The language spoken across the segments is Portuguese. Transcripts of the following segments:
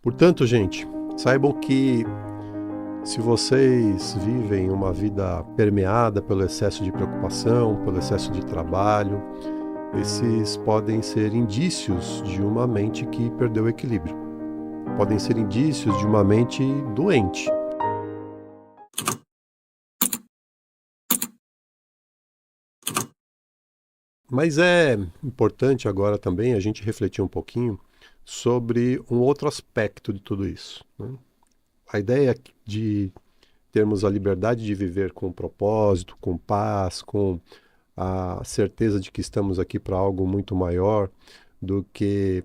Portanto, gente, saibam que se vocês vivem uma vida permeada pelo excesso de preocupação, pelo excesso de trabalho, esses podem ser indícios de uma mente que perdeu o equilíbrio. Podem ser indícios de uma mente doente. Mas é importante agora também a gente refletir um pouquinho sobre um outro aspecto de tudo isso, né? A ideia de termos a liberdade de viver com propósito, com paz, com a certeza de que estamos aqui para algo muito maior do que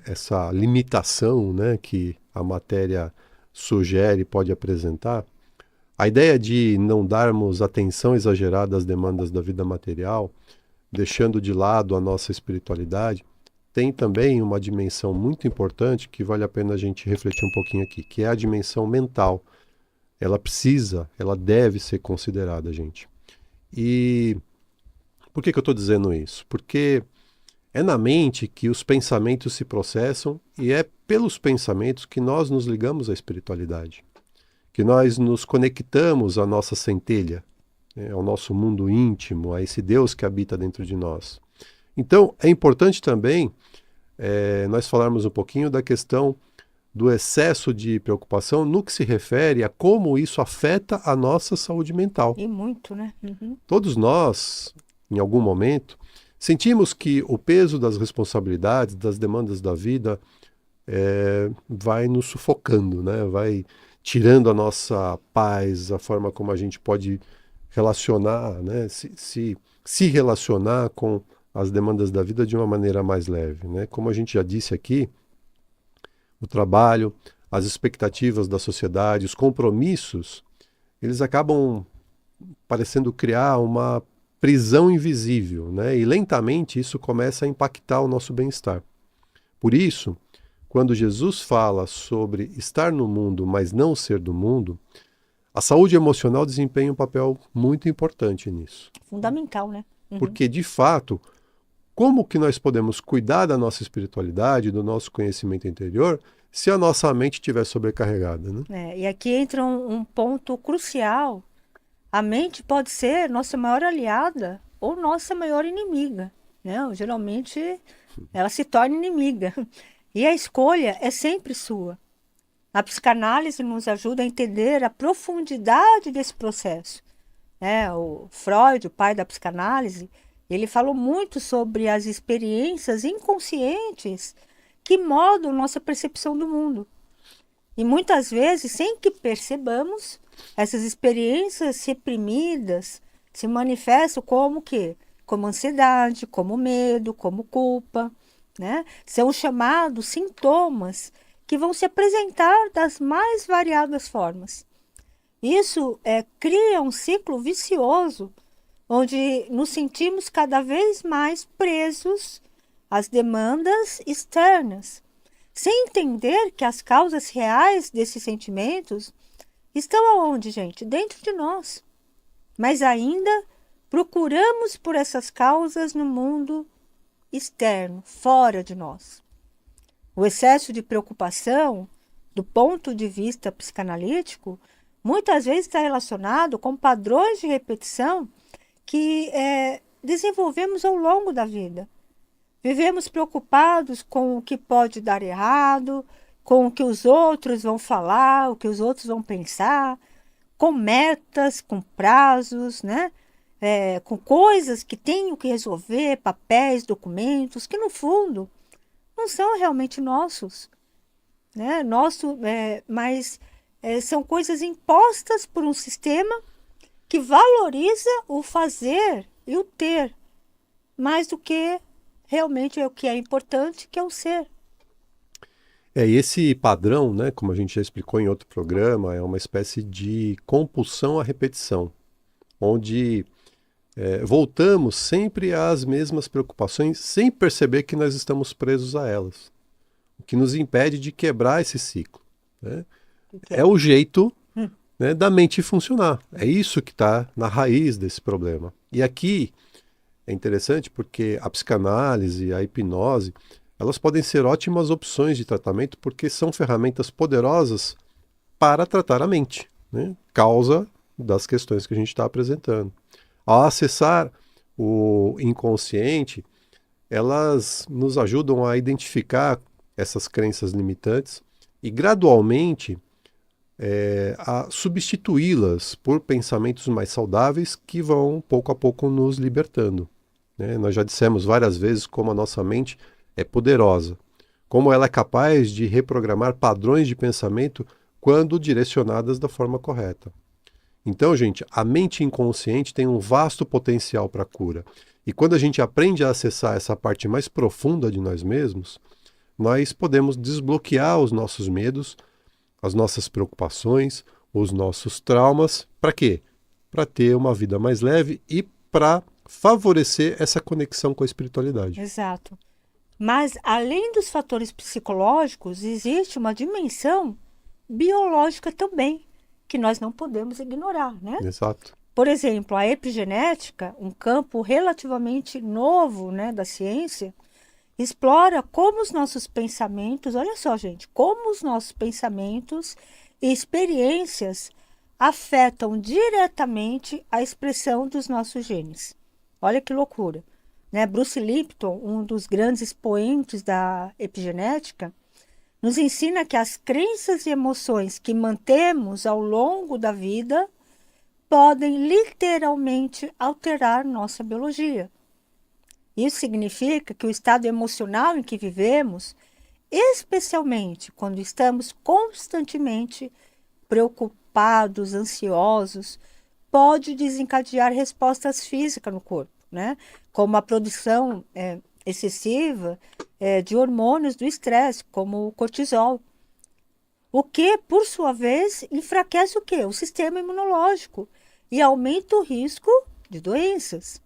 essa limitação, né, que a matéria sugere e pode apresentar. A ideia de não darmos atenção exagerada às demandas da vida material, deixando de lado a nossa espiritualidade, tem também uma dimensão muito importante que vale a pena a gente refletir um pouquinho aqui, que é a dimensão mental. Ela deve ser considerada, gente. E por que eu estou dizendo isso? Porque é na mente que os pensamentos se processam e é pelos pensamentos que nós nos ligamos à espiritualidade, que nós nos conectamos à nossa centelha, né, ao nosso mundo íntimo, a esse Deus que habita dentro de nós. Então, é importante também nós falarmos um pouquinho da questão do excesso de preocupação no que se refere a como isso afeta a nossa saúde mental. E muito, né? Uhum. Todos nós, em algum momento, sentimos que o peso das responsabilidades, das demandas da vida, vai nos sufocando, né? Vai tirando a nossa paz, a forma como a gente pode relacionar, né? Se relacionar com as demandas da vida de uma maneira mais leve, né? Como a gente já disse aqui, o trabalho, as expectativas da sociedade, os compromissos, eles acabam parecendo criar uma prisão invisível, né? E lentamente isso começa a impactar o nosso bem-estar. Por isso, quando Jesus fala sobre estar no mundo, mas não ser do mundo, a saúde emocional desempenha um papel muito importante nisso. Fundamental, né? Uhum. Porque, de fato, como que nós podemos cuidar da nossa espiritualidade, do nosso conhecimento interior, se a nossa mente estiver sobrecarregada, né? E aqui entra um ponto crucial. A mente pode ser nossa maior aliada ou nossa maior inimiga, né? Geralmente ela se torna inimiga. E a escolha é sempre sua. A psicanálise nos ajuda a entender a profundidade desse processo. O Freud, o pai da psicanálise, ele falou muito sobre as experiências inconscientes que moldam nossa percepção do mundo. E muitas vezes, sem que percebamos, essas experiências reprimidas se manifestam como quê? Como ansiedade, como medo, como culpa, né? São chamados sintomas que vão se apresentar das mais variadas formas. Isso cria um ciclo vicioso, onde nos sentimos cada vez mais presos às demandas externas, sem entender que as causas reais desses sentimentos estão aonde, gente? Dentro de nós. Mas ainda procuramos por essas causas no mundo externo, fora de nós. O excesso de preocupação, do ponto de vista psicanalítico, muitas vezes está relacionado com padrões de repetição que desenvolvemos ao longo da vida. Vivemos preocupados com o que pode dar errado, com o que os outros vão falar, o que os outros vão pensar, com metas, com prazos, né? Com coisas que tenho que resolver, papéis, documentos, que no fundo não são realmente nossos, né? Mas são coisas impostas por um sistema que valoriza o fazer e o ter, mais do que realmente é o que é importante, que é o ser. E esse padrão, né, como a gente já explicou em outro programa, é uma espécie de compulsão à repetição, onde voltamos sempre às mesmas preocupações sem perceber que nós estamos presos a elas, o que nos impede de quebrar esse ciclo, né? É o jeito, né, da mente funcionar. É isso que está na raiz desse problema. E aqui é interessante porque a psicanálise, a hipnose, elas podem ser ótimas opções de tratamento porque são ferramentas poderosas para tratar a mente, né? Causa das questões que a gente está apresentando. Ao acessar o inconsciente, elas nos ajudam a identificar essas crenças limitantes e gradualmente a substituí-las por pensamentos mais saudáveis que vão pouco a pouco nos libertando, né? Nós já dissemos várias vezes como a nossa mente é poderosa, como ela é capaz de reprogramar padrões de pensamento quando direcionadas da forma correta. Então, gente, a mente inconsciente tem um vasto potencial para cura. E quando a gente aprende a acessar essa parte mais profunda de nós mesmos, nós podemos desbloquear os nossos medos, as nossas preocupações, os nossos traumas. Para quê? Para ter uma vida mais leve e para favorecer essa conexão com a espiritualidade. Exato. Mas, além dos fatores psicológicos, existe uma dimensão biológica também, que nós não podemos ignorar, né? Exato. Por exemplo, a epigenética, um campo relativamente novo, né, da ciência, explora como os nossos pensamentos, olha só, gente, como os nossos pensamentos e experiências afetam diretamente a expressão dos nossos genes. Olha que loucura, né? Bruce Lipton, um dos grandes expoentes da epigenética, nos ensina que as crenças e emoções que mantemos ao longo da vida podem literalmente alterar nossa biologia. Isso significa que o estado emocional em que vivemos, especialmente quando estamos constantemente preocupados, ansiosos, pode desencadear respostas físicas no corpo, né? Como a produção excessiva de hormônios do estresse, como o cortisol. O que, por sua vez, enfraquece o quê? O sistema imunológico e aumenta o risco de doenças.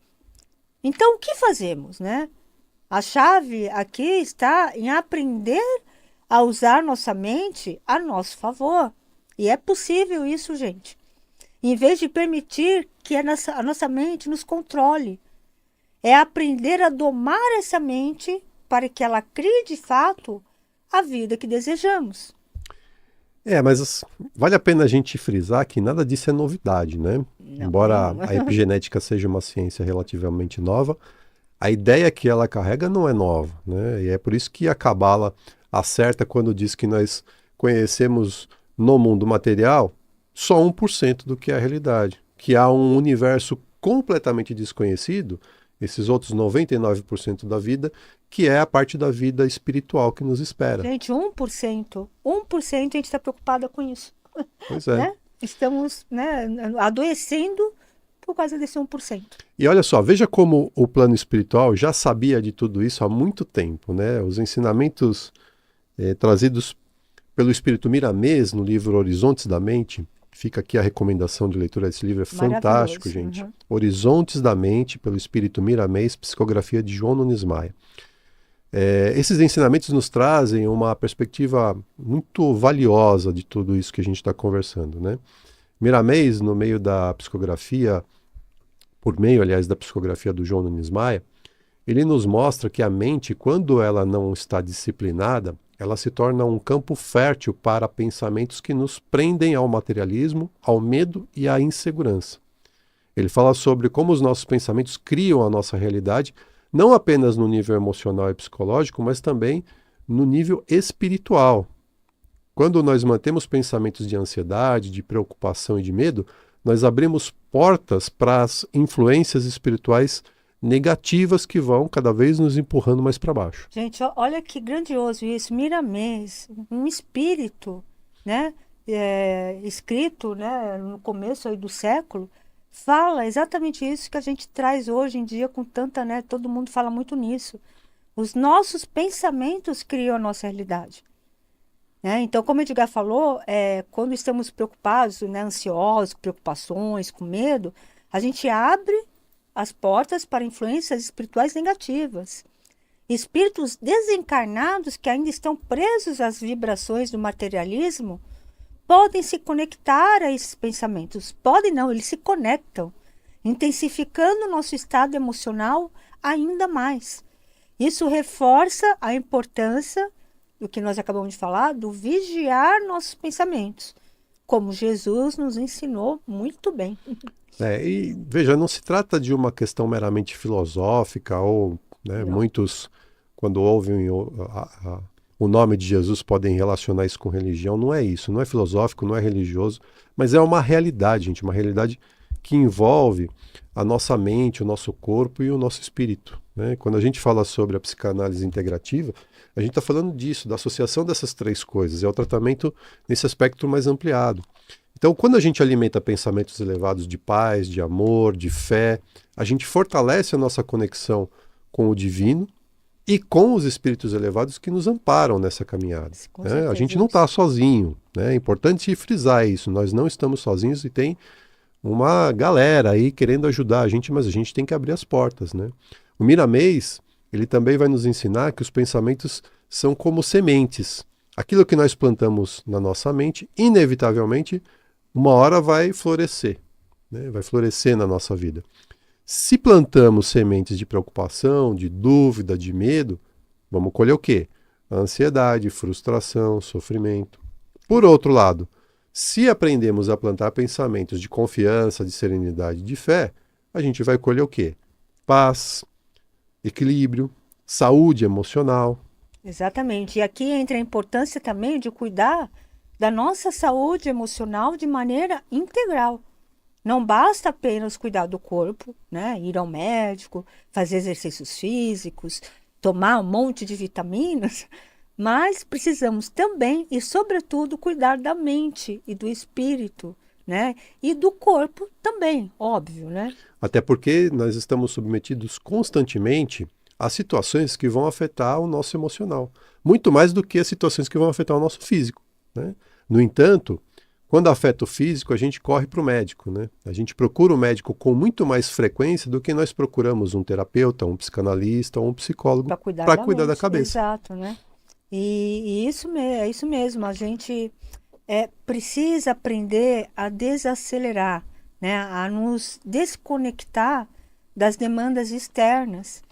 Então, o que fazemos, né? A chave aqui está em aprender a usar nossa mente a nosso favor. E é possível isso, gente. Em vez de permitir que a nossa mente nos controle, é aprender a domar essa mente para que ela crie, de fato, a vida que desejamos. Mas vale a pena a gente frisar que nada disso é novidade, né? Não, Embora não. a epigenética seja uma ciência relativamente nova, a ideia que ela carrega não é nova, né? E é por isso que a Cabala acerta quando diz que nós conhecemos no mundo material só 1% do que é a realidade, que há um universo completamente desconhecido, esses outros 99% da vida, que é a parte da vida espiritual que nos espera. Gente, 1%. 1% a gente está preocupada com isso. Pois é. Né? Estamos, né, adoecendo por causa desse 1%. E olha só, veja como o plano espiritual já sabia de tudo isso há muito tempo, né? Os ensinamentos trazidos pelo espírito Miramês no livro Horizontes da Mente, fica aqui a recomendação de leitura desse livro, é fantástico, gente. Uhum. Horizontes da Mente, pelo espírito Miramês, psicografia de João Nunes Maia. Esses ensinamentos nos trazem uma perspectiva muito valiosa de tudo isso que a gente está conversando, né? Miramês, no meio da psicografia, por meio, aliás, da psicografia do João Nunes Maia, ele nos mostra que a mente, quando ela não está disciplinada, ela se torna um campo fértil para pensamentos que nos prendem ao materialismo, ao medo e à insegurança. Ele fala sobre como os nossos pensamentos criam a nossa realidade, não apenas no nível emocional e psicológico, mas também no nível espiritual. Quando nós mantemos pensamentos de ansiedade, de preocupação e de medo, nós abrimos portas para as influências espirituais negativas que vão cada vez nos empurrando mais para baixo. Gente, olha que grandioso isso. Miramês, um espírito, né, escrito, né, no começo aí do século, fala exatamente isso que a gente traz hoje em dia com tanta, né, todo mundo fala muito nisso. Os nossos pensamentos criam a nossa realidade. Né? Então, como o Edgar falou, quando estamos preocupados, né, ansiosos, com preocupações, com medo, a gente abre as portas para influências espirituais negativas. Espíritos desencarnados que ainda estão presos às vibrações do materialismo podem se conectar a esses pensamentos. Podem não, eles se conectam, intensificando o nosso estado emocional ainda mais. Isso reforça a importância do que nós acabamos de falar, do vigiar nossos pensamentos, como Jesus nos ensinou muito bem. E veja, não se trata de uma questão meramente filosófica ou, né, Não. muitos, quando ouvem o nome de Jesus, podem relacionar isso com religião. Não é isso, não é filosófico, não é religioso, mas é uma realidade, gente, uma realidade que envolve a nossa mente, o nosso corpo e o nosso espírito, né? Quando a gente fala sobre a psicanálise integrativa, a gente está falando disso, da associação dessas três coisas, é o tratamento nesse aspecto mais ampliado. Então, quando a gente alimenta pensamentos elevados de paz, de amor, de fé, a gente fortalece a nossa conexão com o divino e com os espíritos elevados que nos amparam nessa caminhada. Com Né? A certeza, gente não isso. está sozinho, né? É importante frisar isso. Nós não estamos sozinhos e tem uma galera aí querendo ajudar a gente, mas a gente tem que abrir as portas, né? O Miramês, ele também vai nos ensinar que os pensamentos são como sementes. Aquilo que nós plantamos na nossa mente, inevitavelmente, uma hora vai florescer, né? Vai florescer na nossa vida. Se plantamos sementes de preocupação, de dúvida, de medo, vamos colher o quê? Ansiedade, frustração, sofrimento. Por outro lado, se aprendemos a plantar pensamentos de confiança, de serenidade, de fé, a gente vai colher o quê? Paz, equilíbrio, saúde emocional. Exatamente. E aqui entra a importância também de cuidar da nossa saúde emocional de maneira integral. Não basta apenas cuidar do corpo, né? Ir ao médico, fazer exercícios físicos, tomar um monte de vitaminas, mas precisamos também e, sobretudo, cuidar da mente e do espírito, né? E do corpo também, óbvio, né? Até porque nós estamos submetidos constantemente a situações que vão afetar o nosso emocional. Muito mais do que as situações que vão afetar o nosso físico, né? No entanto, quando afeta o físico, a gente corre para o médico, né? A gente procura o médico com muito mais frequência do que nós procuramos um terapeuta, um psicanalista ou um psicólogo Para cuidar para da cuidar da mente. cabeça. Exato, né? E é isso mesmo. A gente precisa aprender a desacelerar, né? A nos desconectar das demandas externas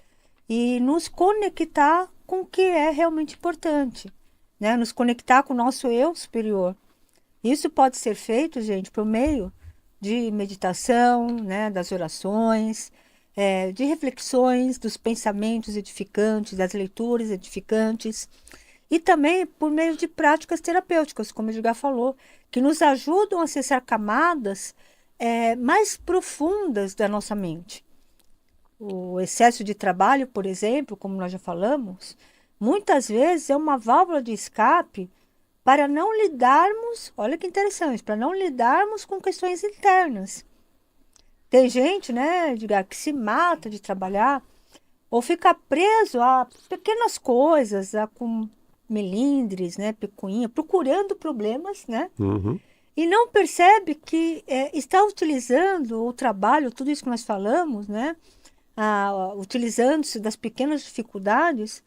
e nos conectar com o que é realmente importante, né? Nos conectar com o nosso eu superior. Isso pode ser feito, gente, por meio de meditação, né? Das orações, de reflexões, dos pensamentos edificantes, das leituras edificantes. E também por meio de práticas terapêuticas, como o Edgar falou, que nos ajudam a acessar camadas mais profundas da nossa mente. O excesso de trabalho, por exemplo, como nós já falamos, muitas vezes é uma válvula de escape para não lidarmos, olha que interessante, para não lidarmos com questões internas. Tem gente, né, Edgar, que se mata de trabalhar ou fica preso a pequenas coisas, com melindres, né, picuinha, procurando problemas, né? Uhum. E não percebe que está utilizando o trabalho, tudo isso que nós falamos, né? Utilizando-se das pequenas dificuldades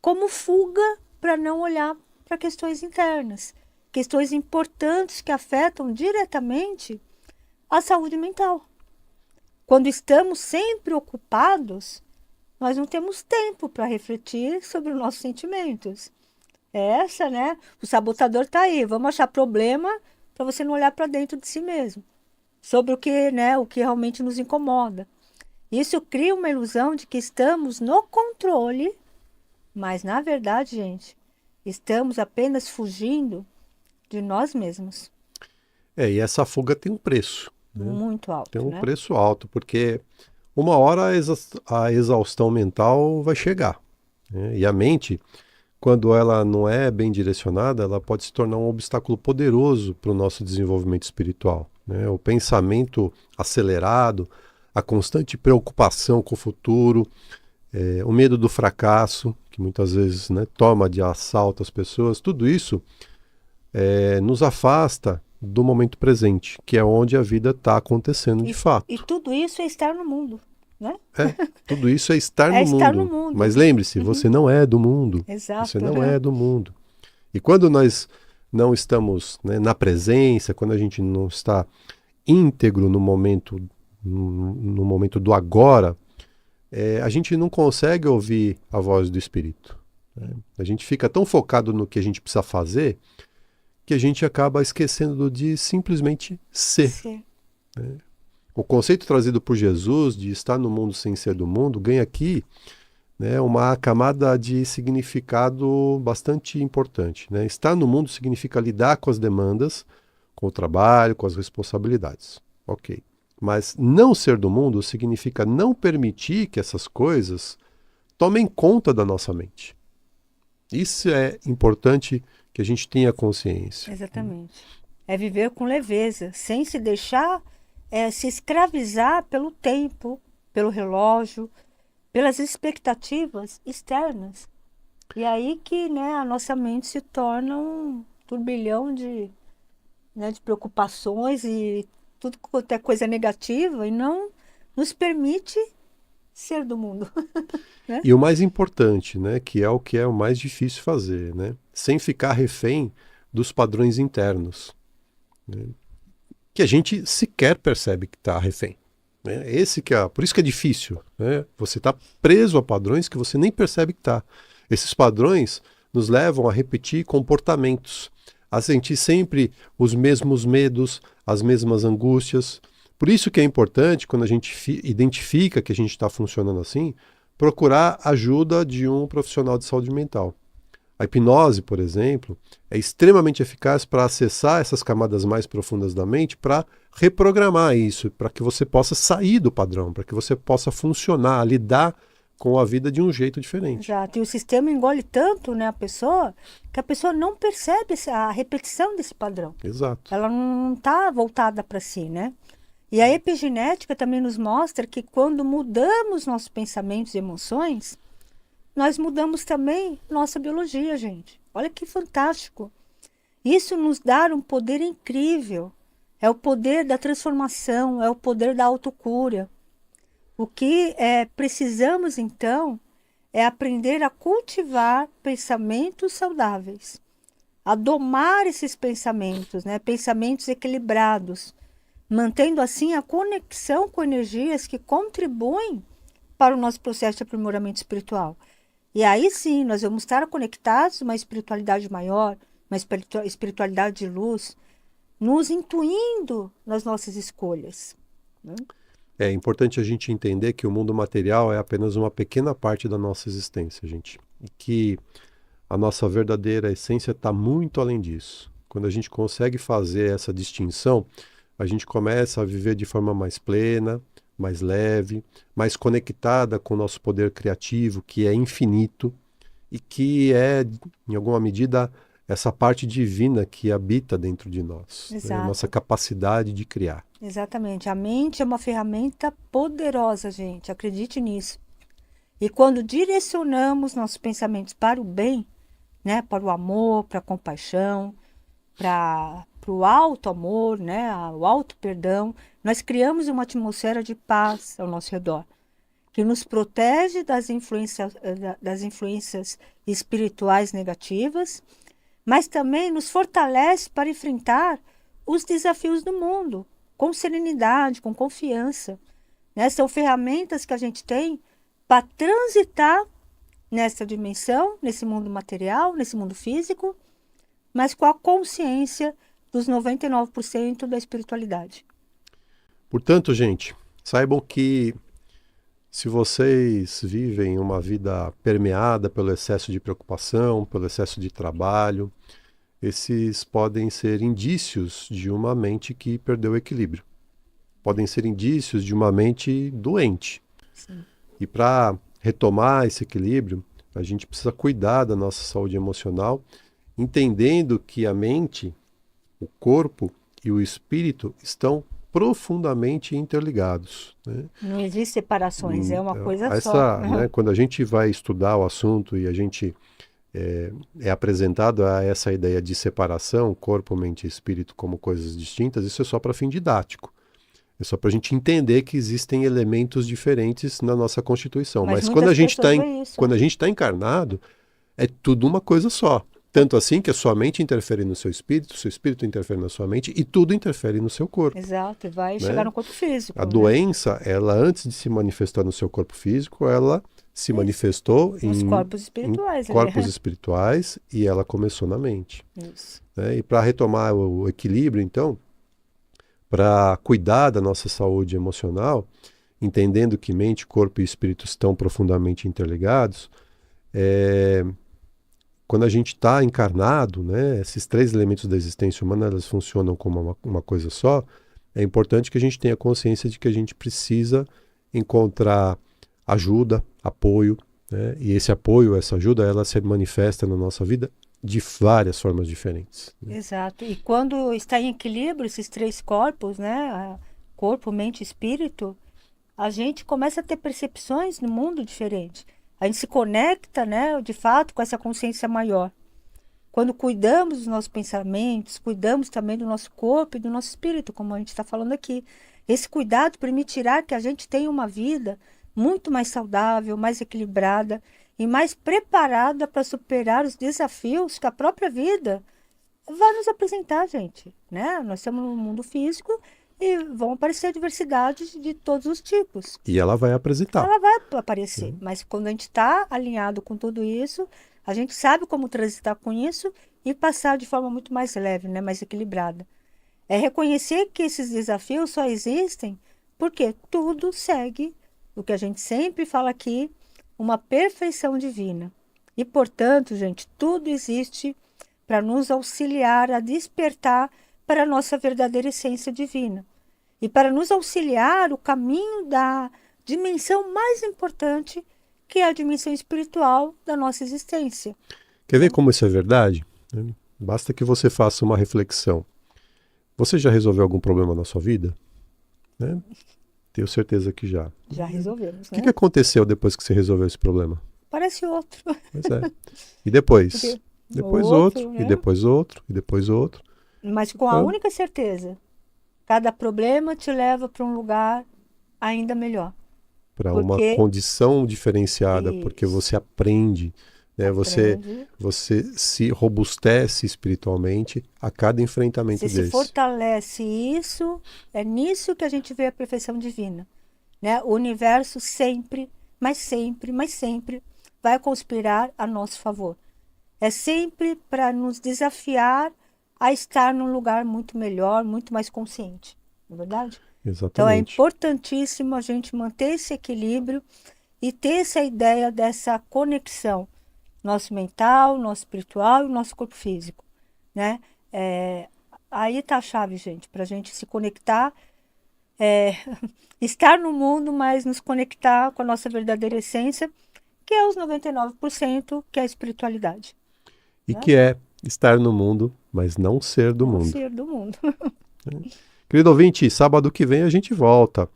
como fuga para não olhar para questões internas, questões importantes que afetam diretamente a saúde mental. Quando estamos sempre ocupados, nós não temos tempo para refletir sobre os nossos sentimentos. Essa, né? O sabotador está aí. Vamos achar problema para você não olhar para dentro de si mesmo, sobre o que, né, o que realmente nos incomoda. Isso cria uma ilusão de que estamos no controle, mas na verdade, gente, estamos apenas fugindo de nós mesmos. E essa fuga tem um preço, né? Muito Tem alto, um né? preço alto, porque uma hora a exaustão mental vai chegar, né? E a mente, quando ela não é bem direcionada, ela pode se tornar um obstáculo poderoso para o nosso desenvolvimento espiritual, né? O pensamento acelerado, a constante preocupação com o futuro, o medo do fracasso, que muitas vezes, né, toma de assalto as pessoas, tudo isso nos afasta do momento presente, que é onde a vida está acontecendo de E fato. tudo isso é estar no mundo, né? Tudo isso é estar É no estar no mundo. mundo. Mas lembre-se, você não é do mundo. Exato. Você não é do mundo. E quando nós não estamos, né, na presença, quando a gente não está íntegro no momento do agora, a gente não consegue ouvir a voz do Espírito, né? A gente fica tão focado no que a gente precisa fazer que a gente acaba esquecendo de simplesmente ser. Sim. O conceito trazido por Jesus de estar no mundo sem ser do mundo ganha aqui, né, uma camada de significado bastante importante, né? Estar no mundo significa lidar com as demandas, com o trabalho, com as responsabilidades. Ok. Mas não ser do mundo significa não permitir que essas coisas tomem conta da nossa mente. Isso é importante que a gente tenha consciência. Exatamente. É viver com leveza, sem se deixar se escravizar pelo tempo, pelo relógio, pelas expectativas externas. E aí que, né, a nossa mente se torna um turbilhão de preocupações e tudo quanto é coisa negativa e não nos permite ser do mundo. Né? E o mais importante, né, que é o mais difícil fazer, né, sem ficar refém dos padrões internos, né, que a gente sequer percebe que está refém. Né? Por isso que é difícil. Né? Você está preso a padrões que você nem percebe que está. Esses padrões nos levam a repetir comportamentos, a sentir sempre os mesmos medos, as mesmas angústias. Por isso que é importante, quando a gente identifica que a gente está funcionando assim, procurar ajuda de um profissional de saúde mental. A hipnose, por exemplo, é extremamente eficaz para acessar essas camadas mais profundas da mente, para reprogramar isso, para que você possa sair do padrão, para que você possa funcionar, lidar com a vida de um jeito diferente. Exato. E o sistema engole tanto, né, a pessoa, que a pessoa não percebe a repetição desse padrão. Exato. Ela não está voltada para si, né? E a epigenética também nos mostra que quando mudamos nossos pensamentos e emoções, nós mudamos também nossa biologia, gente. Olha que fantástico. Isso nos dá um poder incrível. É o poder da transformação, é o poder da autocura. O que precisamos, então, é aprender a cultivar pensamentos saudáveis, a domar esses pensamentos, né? Pensamentos equilibrados, mantendo assim a conexão com energias que contribuem para o nosso processo de aprimoramento espiritual. E aí sim, nós vamos estar conectados a uma espiritualidade maior, uma espiritualidade de luz, nos intuindo nas nossas escolhas. Né? É importante a gente entender que o mundo material é apenas uma pequena parte da nossa existência, gente. E que a nossa verdadeira essência está muito além disso. Quando a gente consegue fazer essa distinção, a gente começa a viver de forma mais plena, mais leve, mais conectada com o nosso poder criativo, que é infinito e que é, em alguma medida, essa parte divina que habita dentro de nós, né? Nossa capacidade de criar. Exatamente. A mente é uma ferramenta poderosa, gente. Acredite nisso. E quando direcionamos nossos pensamentos para o bem, né, para o amor, para a compaixão, para o alto amor, né, o alto perdão, nós criamos uma atmosfera de paz ao nosso redor, que nos protege das influências espirituais negativas, mas também nos fortalece para enfrentar os desafios do mundo, com serenidade, com confiança. Né? São ferramentas que a gente tem para transitar nessa dimensão, nesse mundo material, nesse mundo físico, mas com a consciência dos 99% da espiritualidade. Portanto, gente, saibam que se vocês vivem uma vida permeada pelo excesso de preocupação, pelo excesso de trabalho, esses podem ser indícios de uma mente que perdeu o equilíbrio. Podem ser indícios de uma mente doente. Sim. E para retomar esse equilíbrio, a gente precisa cuidar da nossa saúde emocional, entendendo que a mente, o corpo e o espírito estão profundamente interligados. Né? Não existe separações, é uma coisa só. Né, quando a gente vai estudar o assunto e a gente é apresentado a essa ideia de separação, corpo, mente e espírito como coisas distintas, isso é só para fim didático. É só para a gente entender que existem elementos diferentes na nossa Constituição. Mas quando a gente está encarnado, é tudo uma coisa só. Tanto assim que a sua mente interfere no seu espírito interfere na sua mente e tudo interfere no seu corpo. Exato, e vai Né? chegar no corpo físico. A né? doença, ela antes de se manifestar no seu corpo físico, ela se manifestou Nos corpos em espirituais. corpos espirituais e ela começou na mente. Isso. Né? E para retomar o equilíbrio, então, para cuidar da nossa saúde emocional, entendendo que mente, corpo e espírito estão profundamente interligados, quando a gente está encarnado, né, esses três elementos da existência humana, elas funcionam como uma coisa só. É importante que a gente tenha consciência de que a gente precisa encontrar ajuda, apoio, né? E esse apoio, essa ajuda, ela se manifesta na nossa vida de várias formas diferentes. Né? Exato. E quando está em equilíbrio esses três corpos, né, corpo, mente e espírito, a gente começa a ter percepções no mundo diferentes. A gente se conecta, né, de fato, com essa consciência maior. Quando cuidamos dos nossos pensamentos, cuidamos também do nosso corpo e do nosso espírito, como a gente está falando aqui. Esse cuidado permitirá que a gente tenha uma vida muito mais saudável, mais equilibrada e mais preparada para superar os desafios que a própria vida vai nos apresentar, gente. Né? Nós estamos no mundo físico e vão aparecer diversidades de todos os tipos. E ela vai apresentar. Ela vai aparecer, mas quando a gente está alinhado com tudo isso, a gente sabe como transitar com isso e passar de forma muito mais leve, né? Mais equilibrada. É reconhecer que esses desafios só existem porque tudo segue, o que a gente sempre fala aqui, uma perfeição divina. E, portanto, gente, tudo existe para nos auxiliar a despertar para a nossa verdadeira essência divina. E para nos auxiliar o caminho da dimensão mais importante, que é a dimensão espiritual da nossa existência. Quer ver como isso é verdade? Basta que você faça uma reflexão. Você já resolveu algum problema na sua vida? Né? Tenho certeza que já. Já resolvemos, O né? que aconteceu depois que você resolveu esse problema? Parece outro. Pois é. E depois? Porque Depois outro, outro, né? e depois outro, e depois outro. Mas com a Então, única certeza, cada problema te leva para um lugar ainda melhor. para uma Porque condição diferenciada, porque Isso. você aprende, né? Aprende. Você se robustece espiritualmente a cada enfrentamento Você se desse. fortalece isso, é nisso que a gente vê a perfeição divina. Né? O universo sempre, mas sempre, mas sempre vai conspirar a nosso favor. É sempre para nos desafiar a estar num lugar muito melhor, muito mais consciente. Não é verdade? Então é Exatamente. importantíssimo a gente manter esse equilíbrio e ter essa ideia dessa conexão, nosso mental, nosso espiritual e nosso corpo físico. Né? Aí está a chave, gente, para a gente se conectar, estar no mundo, mas nos conectar com a nossa verdadeira essência, que é os 99%, que é a espiritualidade. E que é estar no mundo, mas não ser do Não mundo. ser do mundo. Querido ouvinte, sábado que vem a gente volta.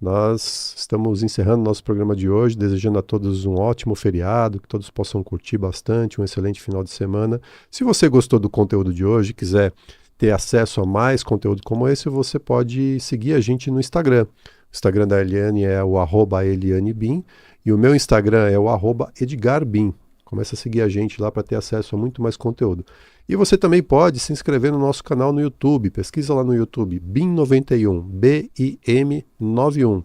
Nós estamos encerrando nosso programa de hoje, desejando a todos um ótimo feriado, que todos possam curtir bastante, um excelente final de semana. Se você gostou do conteúdo de hoje, quiser ter acesso a mais conteúdo como esse, você pode seguir a gente no Instagram. O Instagram da Eliane é o @ElianeBim e o meu Instagram é o @EdgarBim. Começa a seguir a gente lá para ter acesso a muito mais conteúdo. E você também pode se inscrever no nosso canal no YouTube. Pesquisa lá no YouTube, BIM91, BIM91.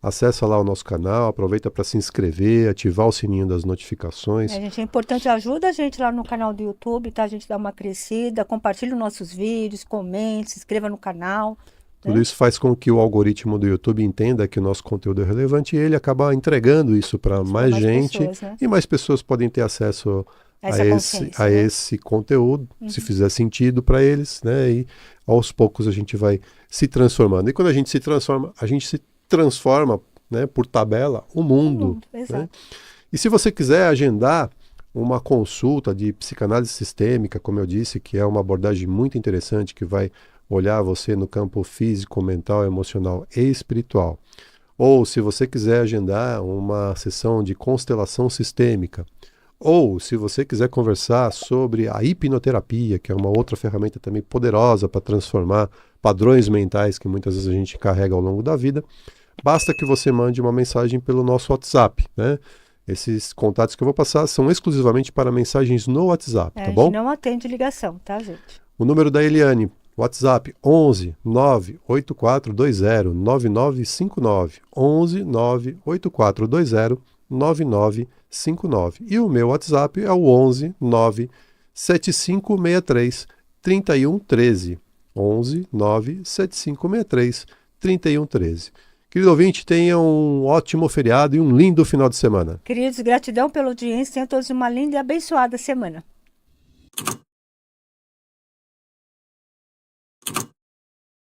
Acessa lá o nosso canal, aproveita para se inscrever, ativar o sininho das notificações. Gente, é importante, ajuda a gente lá no canal do YouTube, tá? A gente dá uma crescida, compartilha os nossos vídeos, comente, se inscreva no canal. Tudo isso faz com que o algoritmo do YouTube entenda que o nosso conteúdo é relevante e ele acaba entregando isso para mais gente. Pessoas, né? E mais pessoas podem ter acesso Essa consciência, a né? esse conteúdo, se fizer sentido para eles, né? E aos poucos a gente vai se transformando. E quando a gente se transforma, né, por tabela, o mundo. Né? Exato. E se você quiser agendar uma consulta de psicanálise sistêmica, como eu disse, que é uma abordagem muito interessante, que vai olhar você no campo físico, mental, emocional e espiritual. Ou se você quiser agendar uma sessão de constelação sistêmica. Ou se você quiser conversar sobre a hipnoterapia, que é uma outra ferramenta também poderosa para transformar padrões mentais que muitas vezes a gente carrega ao longo da vida, basta que você mande uma mensagem pelo nosso WhatsApp, né? Esses contatos que eu vou passar são exclusivamente para mensagens no WhatsApp, A tá gente bom? não atende ligação, tá, gente? O número da Eliane, WhatsApp 11 98420 9959. 11 98420 9959. E o meu WhatsApp é o 11 97563 3113. 11 97563 3113. Querido ouvinte, tenha um ótimo feriado e um lindo final de semana. Queridos, gratidão pela audiência. Tenham todos uma linda e abençoada semana.